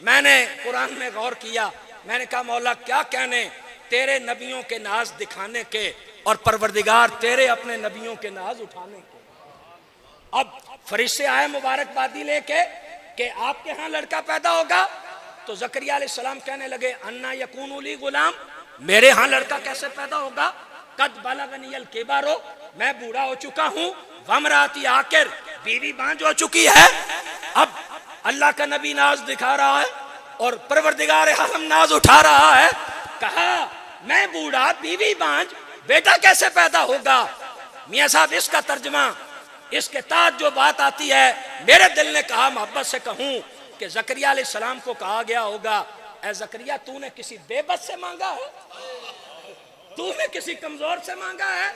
میں نے قرآن میں غور کیا، میں نے کہا مولا کیا کہنے تیرے نبیوں کے ناز دکھانے کے اور پروردگار تیرے اپنے نبیوں کے ناز اٹھانے کے۔ اب فرشتے آئے مبارکبادی لے کے کہ آپ کے ہاں لڑکا پیدا ہوگا، تو زکریا علیہ السلام کہنے لگے انا یکون لی غلام، میرے ہاں لڑکا کیسے پیدا ہوگا؟ قد بلغنی الکبر، میں بوڑھا ہو چکا ہوں، وامراتی عاقر، بیوی بانجھ ہو چکی ہے۔ اب اللہ کا نبی ناز دکھا رہا ہے اور پروردگار عالم ناز اٹھا رہا ہے، کہا میں بوڑھا، بیوی بانجھ، بیٹا کیسے پیدا ہوگا؟ میاں صاحب اس کا ترجمہ، اس کے تحت جو بات آتی ہے، میرے دل نے کہا محبت سے کہوں کہ زکریا علیہ السلام کو کہا گیا ہوگا اے زکریا تو نے کسی بے بس سے مانگا ہے، تو نے کسی کمزور سے مانگا ہے،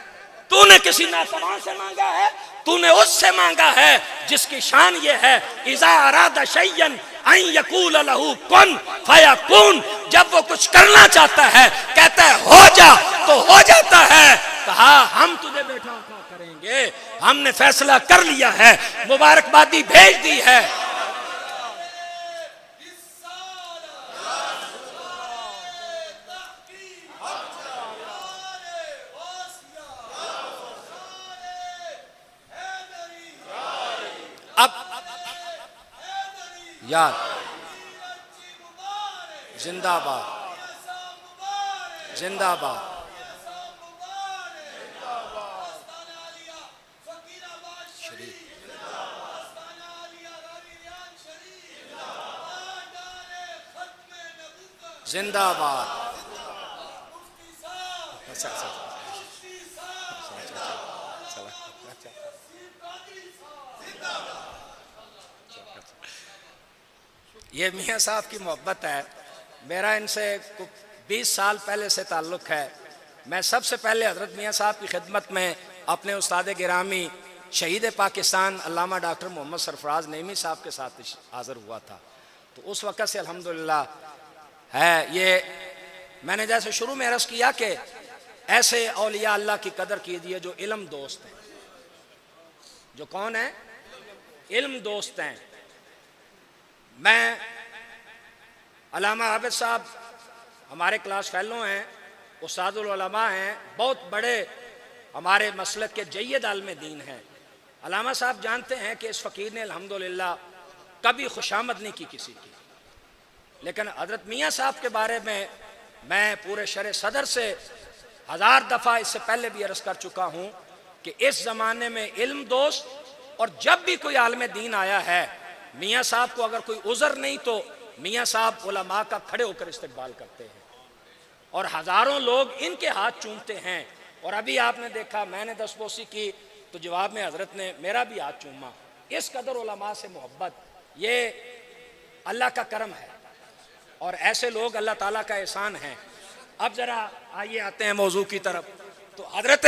تو نے کسی ناتوان سے مانگا ہے، تو نے اس سے مانگا ہے جس کی شان یہ ہے اذا اراد شیئا ان یقول لہ کن فیکون، جب وہ کچھ کرنا چاہتا ہے کہتا ہے ہو جا تو ہو جاتا ہے۔ کہا ہم تجھے بیٹا عطا کریں گے، ہم نے فیصلہ کر لیا ہے، مبارکبادی بھیج دی ہے۔ اب یاد زندہ باد، زندہ باد، زندہ باد۔ یہ میاں صاحب کی محبت ہے، میرا ان سے 20 سال پہلے سے تعلق ہے۔ میں سب سے پہلے حضرت میاں صاحب کی خدمت میں اپنے استاد گرامی شہید پاکستان علامہ ڈاکٹر محمد سرفراز نعیمی صاحب کے ساتھ حاضر ہوا تھا، تو اس وقت سے الحمدللہ ہے۔ یہ میں نے جیسے شروع میں عرض کیا کہ ایسے اولیاء اللہ کی قدر کیجئے جو علم دوست ہیں، جو کون ہیں؟ علم دوست ہیں۔ میں علامہ عابد صاحب ہمارے کلاس فیلو ہیں، استاد العلماء ہیں، بہت بڑے ہمارے مسلک کے جید عالم دین ہیں۔ علامہ صاحب جانتے ہیں کہ اس فقیر نے الحمدللہ کبھی خوشامد نہیں کی کسی کی، لیکن حضرت میاں صاحب کے بارے میں پورے شرح صدر سے 1000 دفعہ اس سے پہلے بھی عرض کر چکا ہوں کہ اس زمانے میں علم دوست، اور جب بھی کوئی عالم دین آیا ہے میاں صاحب کو اگر کوئی عذر نہیں تو میاں صاحب علماء کا کھڑے ہو کر استقبال کرتے ہیں، اور ہزاروں لوگ ان کے ہاتھ چومتے ہیں۔ اور ابھی آپ نے دیکھا میں نے دستبوسی کی تو جواب میں حضرت نے میرا بھی ہاتھ چوما۔ اس قدر علماء سے محبت یہ اللہ کا کرم ہے، اور ایسے لوگ اللہ تعالیٰ کا احسان ہے۔ اب ذرا آئیے آتے ہیں موضوع کی طرف۔ تو حضرت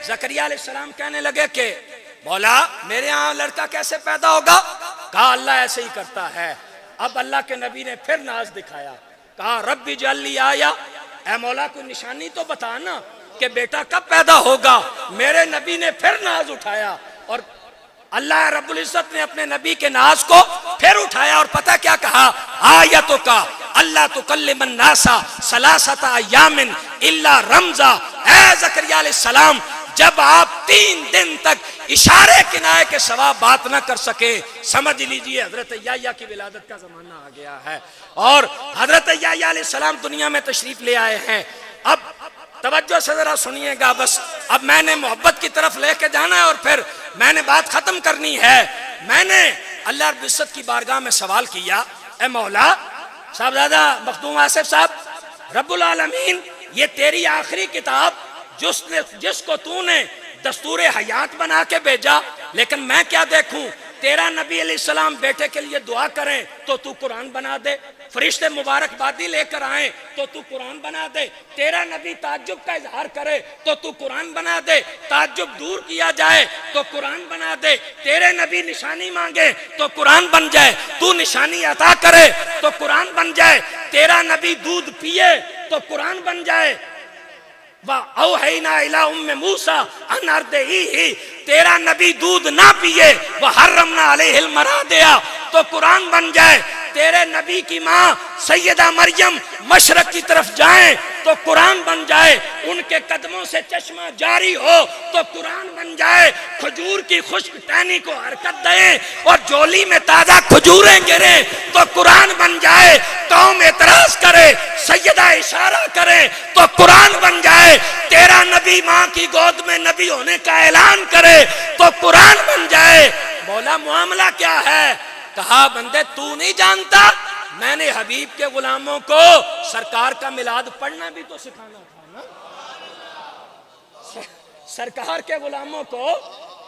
زکریا علیہ السلام کہنے لگے کہ مولا میرے ہاں لڑکا کیسے پیدا ہوگا؟ کہا اللہ ایسے ہی کرتا ہے۔ اب اللہ کے نبی نے پھر ناز دکھایا، کہا رب اجعل لی آیا، اے مولا کوئی نشانی تو بتا نا کہ بیٹا کب پیدا ہوگا۔ میرے نبی نے پھر ناز اٹھایا، اور اللہ رب العزت نے اپنے نبی کے ناز کو پھر اٹھایا، اور پتہ کیا کہا؟ آیتوں کا اللہ تکلم الناس ثلاثۃ ایام الا رمزا۔ اے زکریا علیہ السلام جب آپ 3 دن تک اشارے کنائے کے سوا بات نہ کر سکے، سمجھ لیجئے حضرت یحییٰ کی ولادت کا زمانہ آ گیا ہے، اور حضرت یحییٰ علیہ السلام دنیا میں تشریف لے آئے ہیں۔ اب توجہ سے ذرا سنیے گا، بس اب میں نے محبت کی طرف لے کے جانا ہے اور پھر میں نے بات ختم کرنی ہے۔ میں نے اللہ رب العزت کی بارگاہ میں سوال کیا، اے مولا صاحبزادہ مخدوم آصف صاحب، رب العالمین یہ تیری آخری کتاب جس کو تو نے دستور حیات بنا کے بھیجا، لیکن میں کیا دیکھوں تیرا نبی علیہ السلام بیٹے کے لیے دعا کریں تو تو قرآن بنا دے، فرشتے مبارکبادی لے کر آئیں تو تو قرآن بنا دے، تیرا نبی تعجب کا اظہار کرے تو تو قرآن بنا دے، تعجب دور کیا جائے تو قرآن بنا دے، تیرے نبی نشانی مانگے تو قرآن بن جائے، تو نشانی عطا کرے تو قرآن بن جائے، تیرا نبی دودھ پیے تو قرآن بن جائے، وَأَوْحَيْنَا إِلَىٰ أُمِّ مُوسَىٰ أَنْ أَرْضِعِيهِ، تیرا نبی دودھ نہ پیے وَحَرَّمْنَا عَلَيْهِ الْمَرَاضِعَ تو قرآن بن جائے، تیرے نبی کی ماں سیدہ مریم مشرق کی طرف جائیں تو قرآن بن جائے، ان کے قدموں سے چشمہ جاری ہو تو قرآن بن جائے، کھجور کی خشک ٹہنی کو حرکت دیں اور جولی میں تازہ کھجوریں گریں تو قرآن بن جائے، قوم اعتراض کرے، سیدہ اشارہ کرے تو قرآن بن جائے، تیرا نبی ماں کی گود میں نبی ہونے کا اعلان کرے تو قرآن بن جائے۔ مولا معاملہ کیا ہے؟ کہا بندے تو نہیں جانتا، میں نے حبیب کے غلاموں کو سرکار کا میلاد پڑھنا بھی تو سکھانا تھا نا، سرکار کے غلاموں کو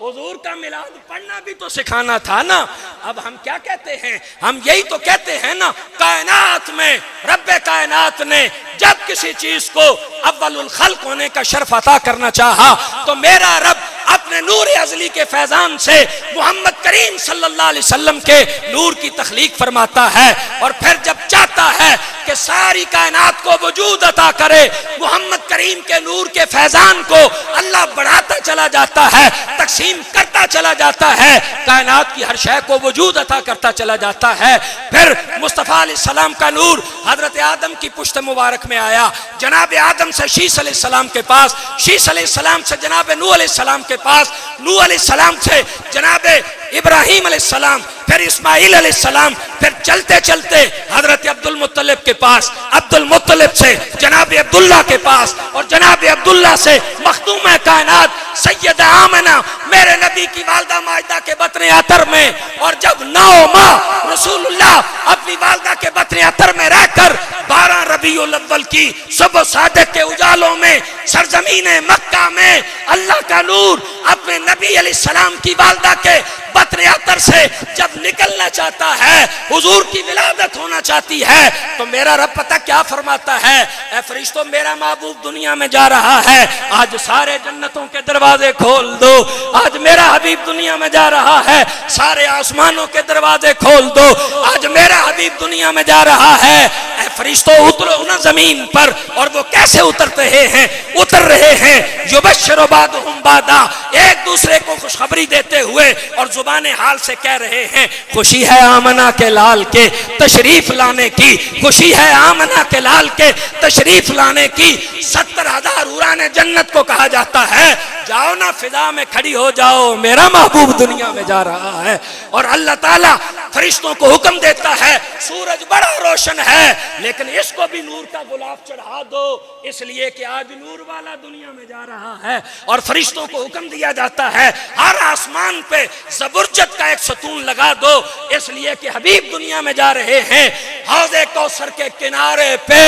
حضور کا میلاد پڑھنا بھی تو سکھانا تھا نا۔ اب ہم کیا کہتے ہیں؟ ہم یہی تو کہتے ہیں نا، کائنات میں رب کائنات نے جب کسی چیز کو اول الخلق ہونے کا شرف عطا کرنا چاہا تو میرا رب اپنے نور ازلی کے فیضان سے محمد کریم صلی اللہ علیہ وسلم کے نور کی تخلیق فرماتا ہے، اور پھر جب چاہتا ہے کہ ساری کائنات کو وجود عطا کرے، محمد کریم کے نور کے فیضان کو اللہ بڑھاتا چلا جاتا ہے، تقسیم کرتا چلا جاتا ہے، کائنات کی ہر شے کو وجود عطا کرتا چلا جاتا ہے۔ پھر مصطفیٰ علیہ السلام کا نور حضرت آدم کی پشت مبارک میں آیا، جناب آدم سے شیس علیہ السلام کے پاس، شیس علیہ السلام سے جناب نوح علیہ السلام کے پاس، نوح علیہ السلام سے جناب ابراہیم علیہ السلام، پھر اسماعیل علیہ السلام، پھر چلتے چلتے حضرت عبد المطلب کے پاس، عبد المطلب سے جناب عبداللہ کے پاس، اور جناب عبداللہ سے مخدوم کائنات سیدہ آمنہ میرے نبی کی والدہ ماجدہ کے بطن عطر میں، اور جب 9 ماہ رسول اللہ اپنی والدہ کے بطن عطر میں رہ کر 12 ربیع الاول کی صبح صادق کے اجالوں میں سرزمین مکہ میں اللہ کا نور اپنے نبی علیہ السلام کی والدہ کے بطن عطر سے جب نکلنا چاہتا ہے، حضور کی ولادت ہونا چاہتی ہے، تو میرا رب پتہ کیا فرماتا ہے؟ اے فرشتوں، میرا محبوب دنیا میں جا رہا ہے، آج سارے جنتوں کے دروازے کھول دو، آج میرا حبیب دنیا میں جا رہا ہے، سارے آسمانوں کے دروازے کھول دو، آج میرا حبیب دنیا میں جا رہا ہے، اے فرشتوں اترو نا زمین پر۔ اور وہ کیسے اتر رہے ہیں؟ یبشر بعضهم بعضا، ایک دوسرے کو خوشخبری دیتے ہوئے اور زبان حال سے کہہ رہے ہیں، خوشی ہے آمنہ کے لال کے تشریف لانے کی، خوشی ہے آمنہ کے لال کے تشریف لانے کی۔ 70,000 حوران جنت کو کہا جاتا ہے، جاؤ نا فضا میں کھڑی ہو جاؤ، میرا محبوب دنیا میں جا رہا ہے۔ اور اللہ تعالیٰ فرشتوں کو حکم دیتا ہے، سورج بڑا روشن ہے لیکن اس کو بھی نور کا غلاف چڑھا دو، اس لیے کہ آج نور والا دنیا میں جا رہا ہے۔ اور فرشتوں کو حکم دیا جاتا ہے، ہر آسمان پہ زبرجد کا ایک ستون لگا دو، اس لیے کہ حبیب دنیا میں جا رہے ہیں۔ حوض کوثر کے کنارے پہ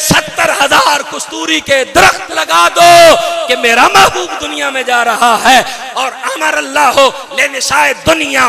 70,000 کستوری کے درخت لگا دو کہ میرا محبوب دنیا میں جا رہا ہے۔ اور امر اللہ لنساء دنیا،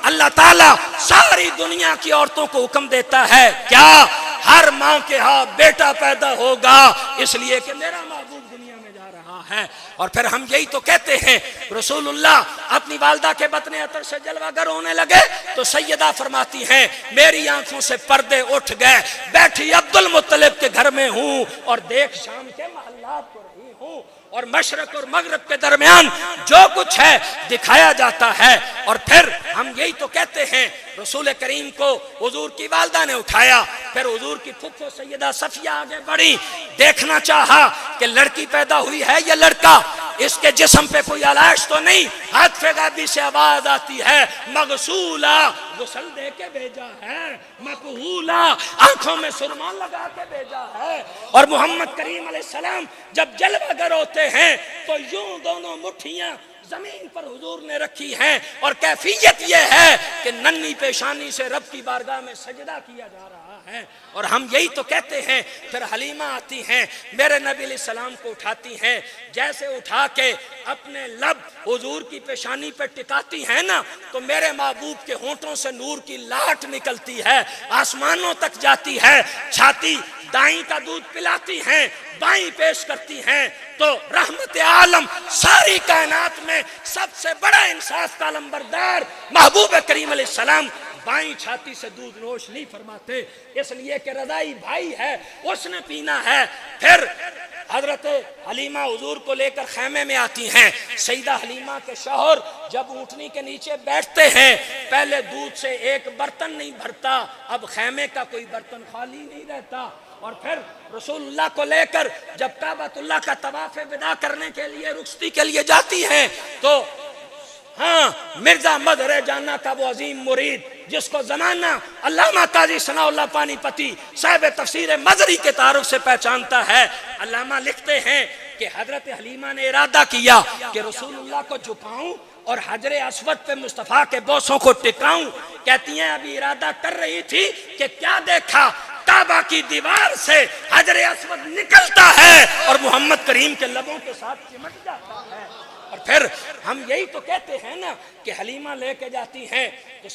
اللہ تعالیٰ ساری دنیا کی عورتوں کو حکم دیتا ہے، کیا؟ ہر ماں کے ہاں بیٹا پیدا ہوگا، اس لیے کہ میرا محبوب دنیا میں جا رہا ہے۔ اور پھر ہم یہی تو کہتے ہیں، رسول اللہ اپنی والدہ کے بطن عطر سے جلوہ گر ہونے لگے تو سیدہ فرماتی ہیں، میری آنکھوں سے پردے اٹھ گئے، بیٹھی عبد المطلب کے گھر میں ہوں اور دیکھ شام کے محلات کو رہی ہوں، اور مشرق اور مغرب کے درمیان جو کچھ ہے دکھایا جاتا ہے۔ اور پھر ہم یہی تو کہتے ہیں، رسول کریم کو حضور کی والدہ نے اٹھایا، پھر حضور کی پھپھو سیدہ صفیہ آگے بڑھی، دیکھنا چاہا کہ لڑکی پیدا ہوئی ہے یا لڑکا، اس کے جسم پہ کوئی علائش تو نہیں۔ ہاتھ غیبی سے آواز آتی ہے، مغسولہ، غسل دے کے بھیجا ہے، مکحولہ، آنکھوں میں سرما لگا کے بھیجا ہے۔ اور محمد کریم علیہ السلام جب جلوہ گر ہوتے ہیں تو یوں دونوں مٹھیاں زمین پر حضور نے رکھی ہیں، اور کیفیت یہ ہے کہ ننھی پیشانی سے رب کی بارگاہ میں سجدہ کیا جا رہا ہے۔ اور ہم یہی تو کہتے ہیں، پھر حلیمہ آتی ہیں، میرے نبی علیہ السلام کو اٹھاتی ہیں، جیسے اٹھا کے اپنے لب حضور کی پیشانی پہ ٹکاتی ہیں نا، تو میرے محبوب کے ہونٹوں سے نور کی لاٹ نکلتی ہے، آسمانوں تک جاتی ہے، چھاتی دائیں کا دودھ پلاتی ہیں، بائیں پیش کرتی ہیں، تو رحمت عالم ساری کائنات میں سب سے بڑا انصاف کا علمبردار محبوب کریم علیہ السلام بائیں چھاتی سے دودھ نوش نہیں فرماتے، اس لیے کہ رضائی بھائی ہے، اس نے پینا ہے۔ پھر حضرت حلیمہ حضور کو لے کر خیمے میں آتی ہیں۔ سیدہ حلیمہ کے شوہر جب اونٹنی کے نیچے بیٹھتے ہیں، پہلے دودھ سے ایک برتن نہیں بھرتا، اب خیمے کا کوئی برتن خالی نہیں رہتا۔ اور پھر رسول اللہ کو لے کر جب کعبۃ اللہ کا طواف وداع کرنے کے لیے رخصتی کے لیے جاتی ہیں تو ہاں مرزا مظہر جانا کا وہ عظیم مرید جس کو زمانہ علامہ قاضی ثناء اللہ پانی پتی صاحب تفسیر مظہری کے تعارف سے پہچانتا ہے، علامہ لکھتے ہیں کہ حضرت حلیمہ نے ارادہ کیا کہ رسول اللہ کو جھکاؤں اور حجر اسود پہ مصطفیٰ کے بوسوں کو ٹکاؤں۔ کہتی ہیں ابھی ارادہ کر رہی تھی کہ کیا دیکھا، کعبہ کی دیوار سے حجر اسود نکلتا ہے اور محمد کریم کے لبوں کے ساتھ چمٹ جاتا ہے۔ اور پھر ہم یہی تو کہتے ہیں نا کہ حلیمہ لے کے جاتی ہیں تو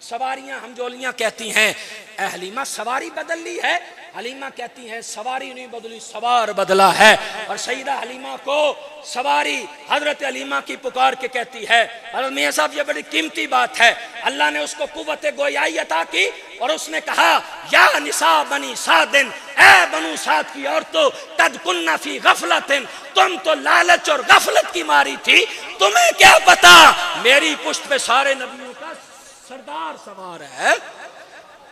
سواریاں ہم جولیاں کہتی ہیں، اے حلیمہ سواری بدل لی ہے؟ حلیمہ کہتی ہیں سواری نہیں بدلی، سوار بدلا ہے۔ اور سیدہ حلیمہ کو سواری حضرت حلیمہ کی پکار کے کہتی ہے۔ حضرت میاں صاحب یہ بڑی قیمتی بات ہے، اللہ نے اس کو قوت گویائی عطا کی اور اس نے کہا یا نساء بنی سعد، اے بنو سعد کی عورتوں، قد کننا فی غفلت، تم تو لالچ اور غفلت کی ماری تھی، تمہیں کیا پتا میری پشت پہ سارے نبیوں کا سردار سوار ہے،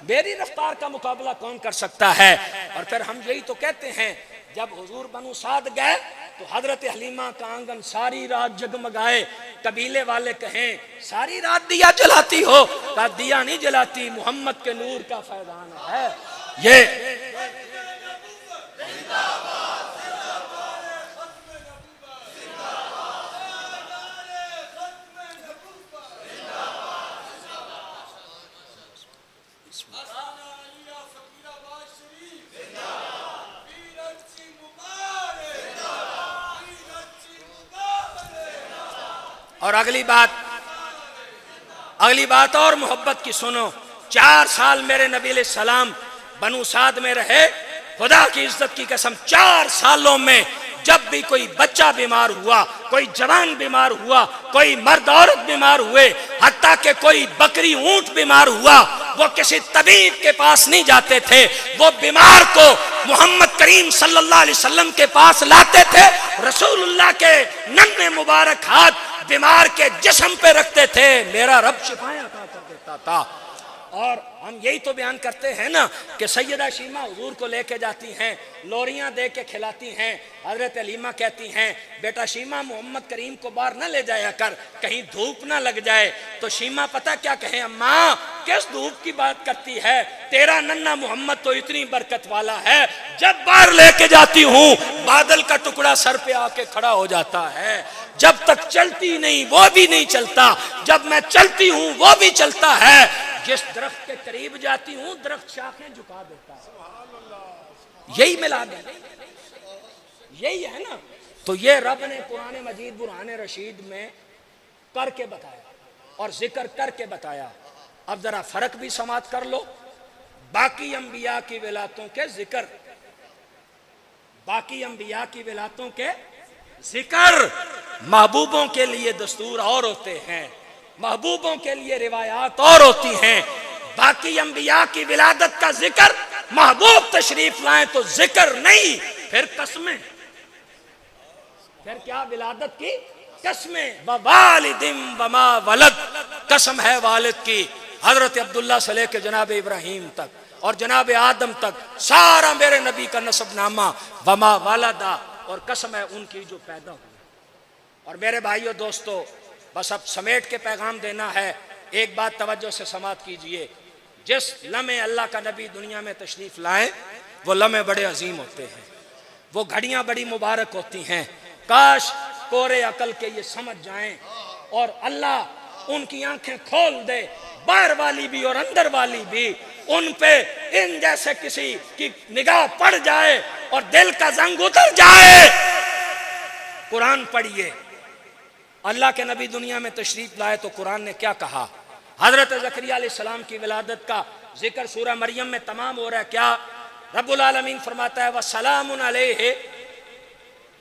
میری رفتار کا مقابلہ کون کر سکتا ہے۔ اور پھر ہم یہی تو کہتے ہیں جب حضور بنو سعد گئے تو حضرت حلیمہ کا آنگن ساری رات جگمگائے، قبیلے والے کہیں ساری رات دیا جلاتی ہو، کہا دیا نہیں جلاتی، محمد کے نور کا فیضان ہے یہ۔ اور اگلی بات اور محبت کی سنو، 4 سال میرے نبی علیہ السلام بنو سعد میں رہے، خدا کی عزت کی قسم 4 سالوں میں جب بھی کوئی بچہ بیمار ہوا، کوئی جوان بیمار ہوا، کوئی مرد عورت بیمار ہوئے، حتیٰ کہ کوئی بکری اونٹ بیمار ہوا، وہ کسی طبیب کے پاس نہیں جاتے تھے، وہ بیمار کو محمد کریم صلی اللہ علیہ وسلم کے پاس لاتے تھے، رسول اللہ کے ننھے مبارک ہاتھ بیمار کے جسم پہ رکھتے تھے، میرا رب شفائیں عطا کر دیتا تھا۔ اور ہم یہی تو بیان کرتے ہیں نا کہ سیدہ شیمہ حضور کو لے کے جاتی ہیں، لوریاں دے کے کھلاتی ہیں، حضرت حلیمہ کہتی ہیں بیٹا شیمہ محمد کریم کو باہر نہ لے جایا کر، کہیں دھوپ نہ لگ جائے۔ تو شیمہ پتہ کیا کہیں، اماں کس دھوپ کی بات کرتی ہے، تیرا ننھا محمد تو اتنی برکت والا ہے، جب باہر لے کے جاتی ہوں بادل کا ٹکڑا سر پہ آ کے کھڑا ہو جاتا ہے، جب تک چلتی نہیں وہ بھی نہیں چلتا، جب میں چلتی ہوں وہ بھی چلتا ہے، جس درخت کے قریب جاتی ہوں درخت شاخیں جھکا دیتا ہے۔ یہی ملا دے، یہی ہے نا۔ تو یہ رب نے قرآن مجید برہان رشید میں کر کے بتایا اور ذکر کر کے بتایا۔ اب ذرا فرق بھی سماعت کر لو، باقی انبیاء کی ولایتوں کے ذکر، باقی انبیاء کی ولایتوں کے ذکر محبوبوں کے لیے دستور اور ہوتے ہیں، محبوبوں کے لیے روایات اور ہوتی ہیں۔ باقی انبیاء کی ولادت کا ذکر، محبوب تشریف لائیں تو ذکر نہیں، پھر قسمیں، پھر کیا ولادت کی قسمیں، ووالد وما ولد، قسم ہے والد کی، حضرت عبداللہ سے لے کے جناب ابراہیم تک اور جناب آدم تک سارا میرے نبی کا نسب نامہ، وما ولدا، اور قسم ہے ان کی جو پیدا ہوئی۔ اور میرے بھائیو دوستو، بس اب سمیٹ کے پیغام دینا ہے، ایک بات توجہ سے سماعت کیجئے، جس لمحے اللہ کا نبی دنیا میں تشریف لائیں وہ لمحے بڑے عظیم ہوتے ہیں، وہ گھڑیاں بڑی مبارک ہوتی ہیں، کاش کورے عقل کے یہ سمجھ جائیں اور اللہ ان کی آنکھیں کھول دے، باہر والی بھی اور اندر والی بھی، ان پہ ان جیسے کسی کی نگاہ پڑ جائے اور دل کا زنگ اتر جائے۔ قرآن پڑھیے، اللہ کے نبی دنیا میں تشریف لائے تو قرآن نے کیا کہا؟ حضرت زکریا علیہ السلام کی ولادت کا ذکر سورہ مریم میں تمام ہو رہا ہے، کیا رب العالمین فرماتا ہے وَسَلَامٌ عَلَيْهِ،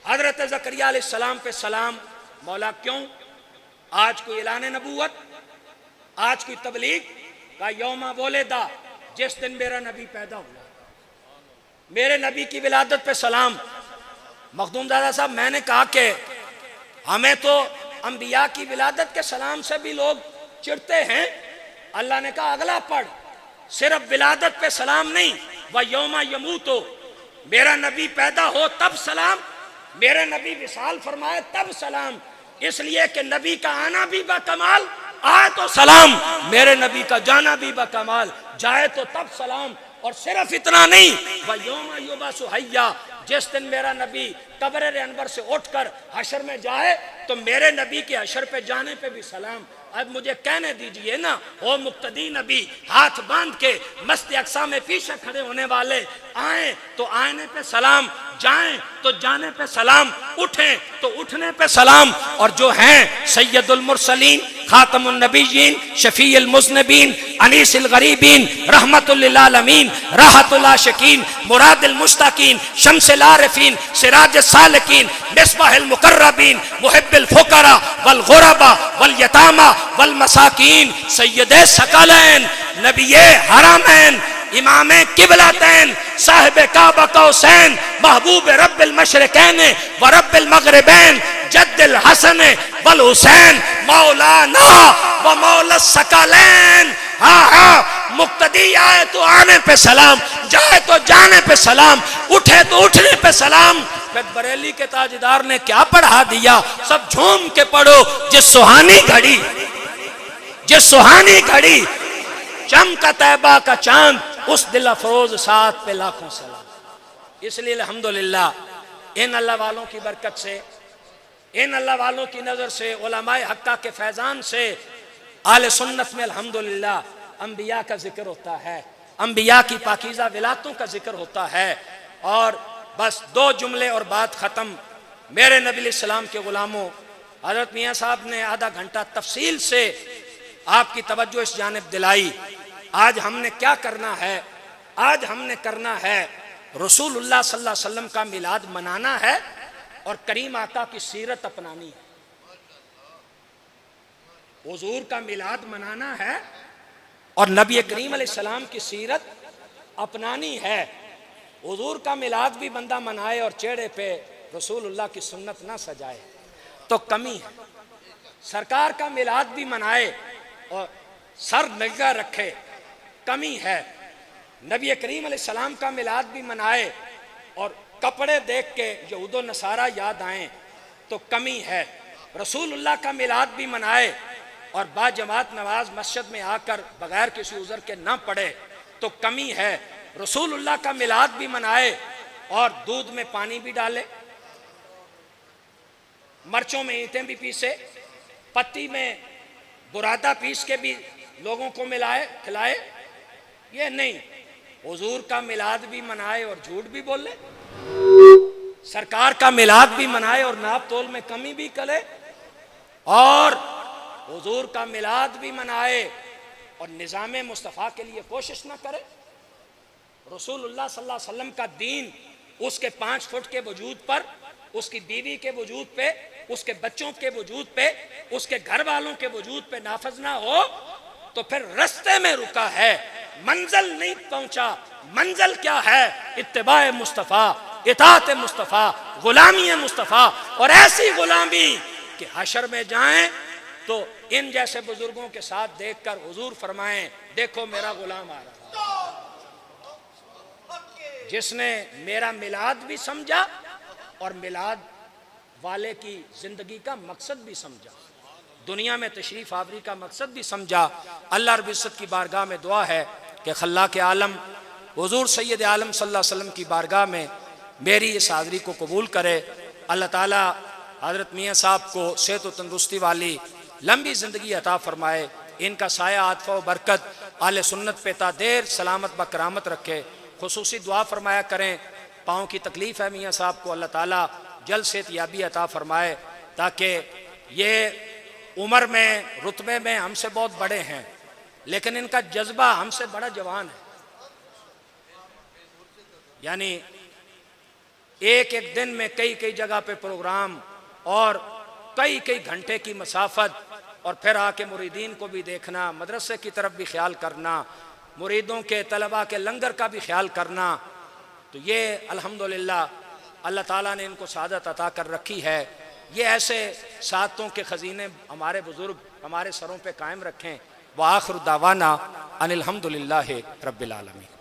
حضرت زکریا علیہ السلام پہ سلام۔ مولا کیوں؟ آج کوئی اعلان نبوت، آج کوئی تبلیغ، کا یوم ولدا، جس دن میرا نبی پیدا ہوا، میرے نبی کی ولادت پہ سلام۔ مخدوم دادا صاحب، میں نے کہا کہ ہمیں تو انبیاء کی ولادت کے سلام سے بھی لوگ چڑھتے ہیں۔ اللہ نے کہا اگلا پڑھ، صرف ولادت پہ سلام نہیں، وَيَوْمَ يَمُوتُ، میرا نبی پیدا ہو تب سلام، میرے نبی وصال فرمائے تب سلام، اس لیے کہ نبی کا آنا بھی بکمال، آئے تو سلام، میرے نبی کا جانا بھی بکمال، جائے تو تب سلام۔ اور صرف اتنا نہیں، وَيَوْمَ يُبْعَثُ حَيًّا، جس دن میرا نبی قبر انور سے اٹھ کر حشر میں جائے تو میرے نبی کے حشر پہ جانے پہ بھی سلام۔ اب مجھے کہنے دیجئے نا، وہ مقتدی نبی ہاتھ باندھ کے مسجد اقصی میں پیچھے کھڑے ہونے والے آئیں تو آنے پہ سلام، جائیں تو جانے پہ سلام، اٹھیں تو اٹھنے پہ سلام۔ اور جو ہیں سید المرسلین، خاتم النبیین، شفیع المذنبین، انیس الغریبین، رحمت للعالمین، راحت العاشقین، مراد المشتاقین، شمس العارفین، سراج السالکین، مصباح المقربین، محب الفقراء والغرباء والیتامى والمساکین، سید ثقلین، نبی حرمین، امام قبلتین، صاحب کعبہ قوسین، محبوب رب المشرقین و رب المغربین، جد الحسن والحسین، مولانا و مولا الثقلین۔ مقتدی آئے تو آنے پہ سلام، جائے تو جانے پہ سلام، اٹھے تو اٹھنے پہ سلام۔ پھر بریلی کے تاجدار نے کیا پڑھا دیا، سب جھوم کے پڑھو، جس سہانی گھڑی، جس سہانی گھڑی چمکا طیبہ کا چاند، اس دل افروز ساتھ پہ لاکھوں سلام۔ اس لیے الحمدللہ ان اللہ والوں کی برکت سے، ان اللہ والوں کی نظر سے، علماء حقہ کے فیضان سے، آل سنت میں الحمدللہ انبیاء کا ذکر ہوتا ہے، انبیاء کی پاکیزہ ولادتوں کا ذکر ہوتا ہے۔ اور بس دو جملے اور بات ختم۔ میرے نبی علیہ السلام کے غلاموں، حضرت میاں صاحب نے آدھا گھنٹہ تفصیل سے آپ کی توجہ اس جانب دلائی۔ آج ہم نے کیا کرنا ہے؟ آج ہم نے کرنا ہے رسول اللہ صلی اللہ علیہ وسلم کا میلاد منانا ہے اور کریم آقا کی سیرت اپنانی ہے۔ حضور کا میلاد منانا ہے اور نبی کریم علیہ السلام کی سیرت اپنانی ہے۔ حضور کا میلاد بھی بندہ منائے اور چہرے پہ رسول اللہ کی سنت نہ سجائے تو کمی ہے۔ سرکار کا میلاد بھی منائے اور سر نگاہ رکھے، کمی ہے۔ نبی کریم علیہ السلام کا میلاد بھی منائے اور کپڑے دیکھ کے یہود و نصارہ یاد آئیں تو کمی ہے۔ رسول اللہ کا میلاد بھی منائے اور با جماعت نماز مسجد میں آ کر بغیر کسی عذر کے نہ پڑھے تو کمی ہے۔ رسول اللہ کا میلاد بھی منائے اور دودھ میں پانی بھی ڈالے، مرچوں میں اینٹیں بھی پیسے، پتی میں برادہ پیس کے بھی لوگوں کو ملائے کھلائے، یہ نہیں۔ حضور کا میلاد بھی منائے اور جھوٹ بھی بولے، سرکار کا میلاد بھی منائے اور ناپ تول میں کمی بھی کرے، اور حضور کا میلاد بھی منائے اور نظام مصطفیٰ کے لیے کوشش نہ کرے۔ رسول اللہ صلی اللہ علیہ وسلم کا دین اس کے 5 فٹ کے وجود پر، اس کی بیوی کے وجود پہ، اس کے بچوں کے وجود پہ، اس کے گھر والوں کے وجود پہ نافذ نہ ہو تو پھر رستے میں رکا ہے، منزل نہیں پہنچا۔ منزل کیا ہے؟ اتباع مصطفیٰ، اطاعت مصطفیٰ، غلامی مصطفیٰ، اور ایسی غلامی کہ حشر میں جائیں تو ان جیسے بزرگوں کے ساتھ دیکھ کر حضور فرمائیں دیکھو میرا غلام آ رہا ہے، جس نے میرا میلاد بھی سمجھا اور میلاد والے کی زندگی کا مقصد بھی سمجھا، دنیا میں تشریف آوری کا مقصد بھی سمجھا۔ اللہ رب العزت کی بارگاہ میں دعا ہے کہ خلاق عالم حضور سید عالم صلی اللہ علیہ وسلم کی بارگاہ میں میری اس حاضری کو قبول کرے۔ اللہ تعالیٰ حضرت میاں صاحب کو صحت و تندرستی والی لمبی زندگی عطا فرمائے، ان کا سایہ عاطفہ و برکت اہل سنت پہ تا دیر سلامت بکرامت رکھے۔ خصوصی دعا فرمایا کریں، پاؤں کی تکلیف ہے میاں صاحب کو، اللہ تعالیٰ جلد صحت یابی عطا فرمائے تاکہ یہ عمر میں رتبے میں ہم سے بہت بڑے ہیں لیکن ان کا جذبہ ہم سے بڑا جوان ہے۔ یعنی ایک ایک دن میں کئی کئی جگہ پہ پروگرام اور کئی کئی گھنٹے کی مسافت اور پھر آ کے مریدین کو بھی دیکھنا، مدرسے کی طرف بھی خیال کرنا، مریدوں کے طلباء کے لنگر کا بھی خیال کرنا، تو یہ الحمدللہ اللہ تعالیٰ نے ان کو سعادت عطا کر رکھی ہے۔ یہ ایسے سعادتوں کے خزینے ہمارے بزرگ ہمارے سروں پہ قائم رکھیں۔ وآخر دعوانا ان الحمدللہ رب العالمین۔